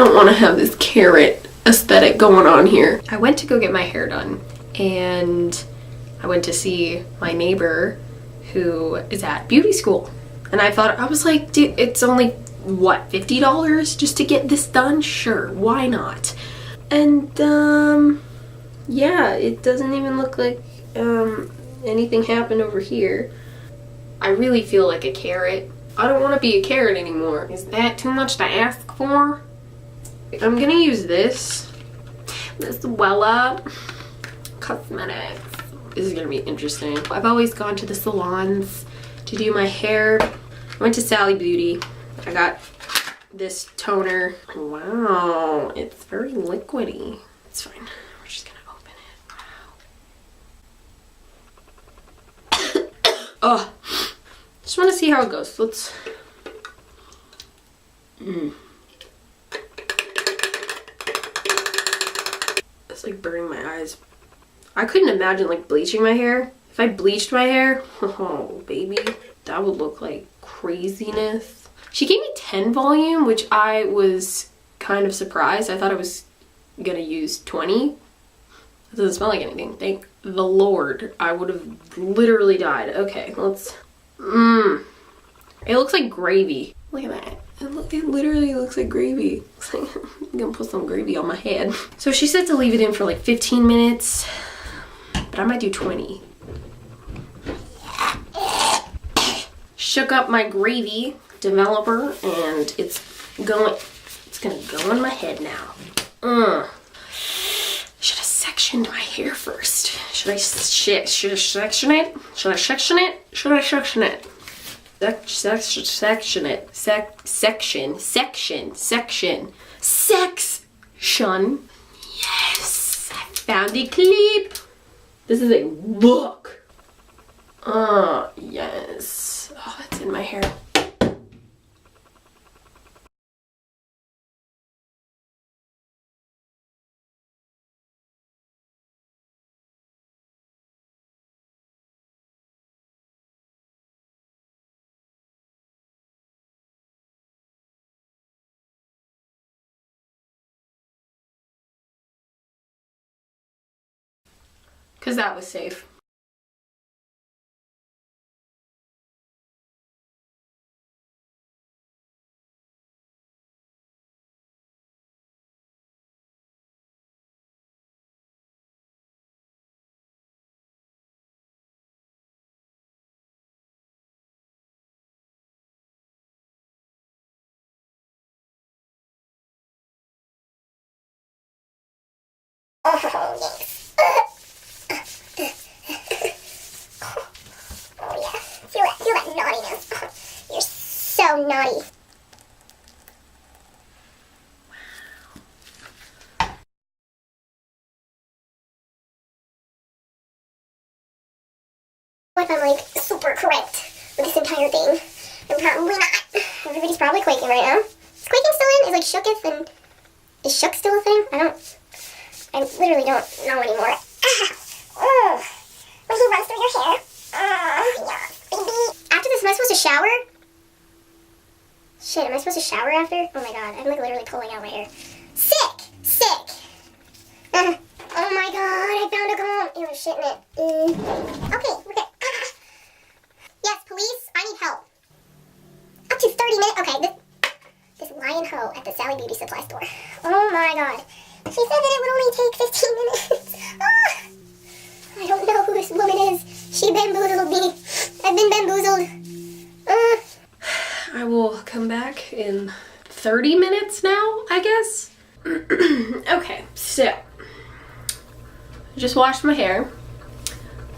don't want to have this carrot aesthetic going on here. I went to go get my hair done, and I went to see my neighbor who is at beauty school. And I was like, dude, it's only, what, $50 just to get this done? Sure, why not? And, yeah, it doesn't even look like, anything happened over here. I really feel like a carrot. I don't want to be a carrot anymore. Is that too much to ask for? I'm gonna use this Wella Cosmetics. This is gonna be interesting. I've always gone to the salons to do my hair. I went to Sally Beauty. I got this toner. Wow, it's very liquidy. It's fine. We're just gonna open it. Wow. Oh, just want to see how it goes. Let's. It's like burning my eyes. I couldn't imagine like bleaching my hair. If I bleached my hair, oh baby, that would look like craziness. She gave me 10 volume, which I was kind of surprised. I thought I was gonna use 20. It doesn't smell like anything. Thank the Lord. I would have literally died. Okay, let's. It looks like gravy. Look at that. It literally looks like gravy. Looks like I'm gonna put some gravy on my head. So she said to leave it in for like 15 minutes, but I might do 20. Shook up my gravy developer, and it's gonna go in my head now. Should have sectioned my hair first. Should I section it? Should I section it? Should I section it? Section it. Section. Yes! I found a clip! This is a look! Oh, yes. Oh, that's in my hair. Because that was safe. Oh, yes. Oh, yeah. Feel that naughtiness. You're so naughty. If I'm like super correct with this entire thing, I'm probably not. Everybody's probably quaking right now. Is quaking still in? Is like shooketh and is shook still a thing? I literally don't know anymore. Oh, when he runs through your hair. Yeah, baby. After this, am I supposed to shower? Shit, am I supposed to shower after? Oh my god, I'm like literally pulling out my hair. Sick. Oh my god, I found a comb. Ew, I'm shitting it. Okay, we're good. Yes, police, I need help. Up to 30 minutes. Okay, this lion hoe at the Sally Beauty Supply store. Oh my god. She said that it would only take 15 minutes. I don't know who this woman is. She bamboozled me. I've been bamboozled. I will come back in 30 minutes now, I guess. Okay, so I just washed my hair.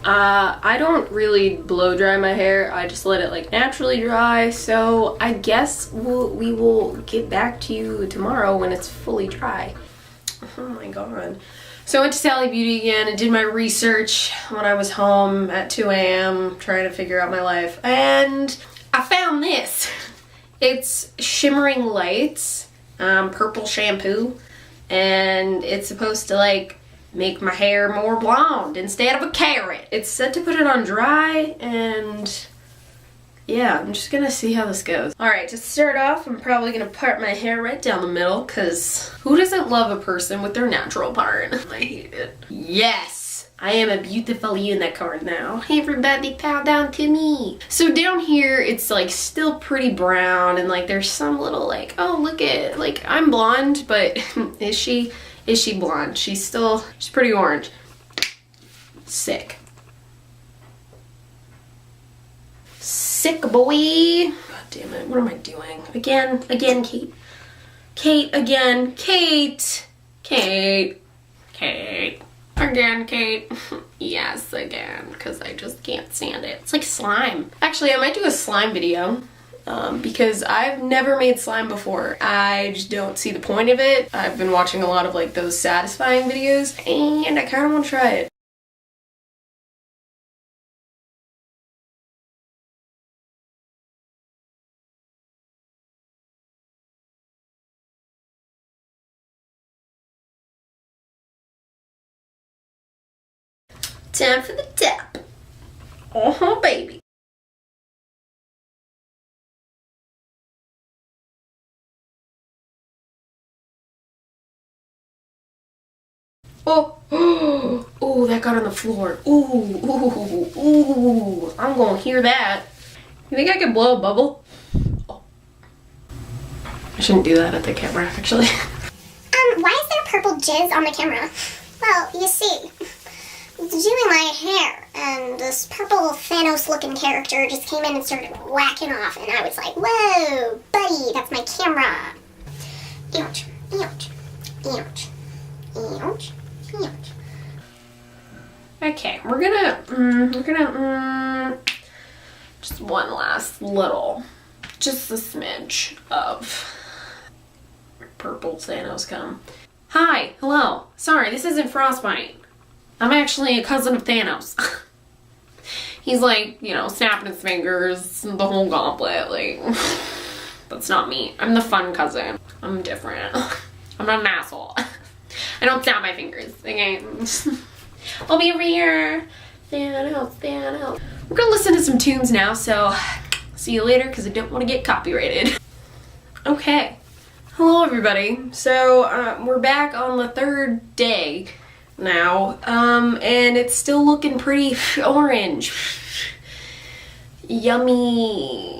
I don't really blow dry my hair. I just let it like naturally dry. So I guess we will get back to you tomorrow when it's fully dry. Oh my god. So I went to Sally Beauty again and did my research when I was home at 2 a.m. trying to figure out my life. And I found this. It's Shimmering Lights, purple shampoo. And it's supposed to like make my hair more blonde instead of a carrot. It's said to put it on dry and yeah, I'm just gonna see how this goes. Alright, to start off, I'm probably gonna part my hair right down the middle, because who doesn't love a person with their natural part? I hate it. Yes! I am a beautiful unicorn now. Everybody bow down to me. So down here, it's like still pretty brown, and like there's some little like, oh look at, like I'm blonde, but is she blonde? She's pretty orange. Sick. Sick boy. God damn it, what am I doing? Again, Kate. Kate, again. Kate. Again, Kate. Yes, again, because I just can't stand it. It's like slime. Actually, I might do a slime video because I've never made slime before. I just don't see the point of it. I've been watching a lot of like those satisfying videos, and I kind of want to try it. Time for the tap. Oh, baby. Oh, oh, that got on the floor. Ooh, I'm gonna hear that. You think I could blow a bubble? Oh. I shouldn't do that at the camera, actually. Why is there purple jizz on the camera? Well, you see, doing my hair, and this purple Thanos-looking character just came in and started whacking off, and I was like, whoa, buddy, that's my camera. Ouch, ouch, ouch, ouch, ouch. Okay, we're gonna just one last little, just a smidge of purple Thanos cum. Hi, hello, sorry, this isn't Frostbite. I'm actually a cousin of Thanos. He's like, you know, snapping his fingers, the whole gauntlet, like, that's not me. I'm the fun cousin. I'm different. I'm not an asshole. I don't snap my fingers, okay? I'll be over here. Thanos. We're gonna listen to some tunes now, so see you later, because I don't want to get copyrighted. Okay. Hello, everybody. So, we're back on the third day now, and it's still looking pretty orange. Yummy.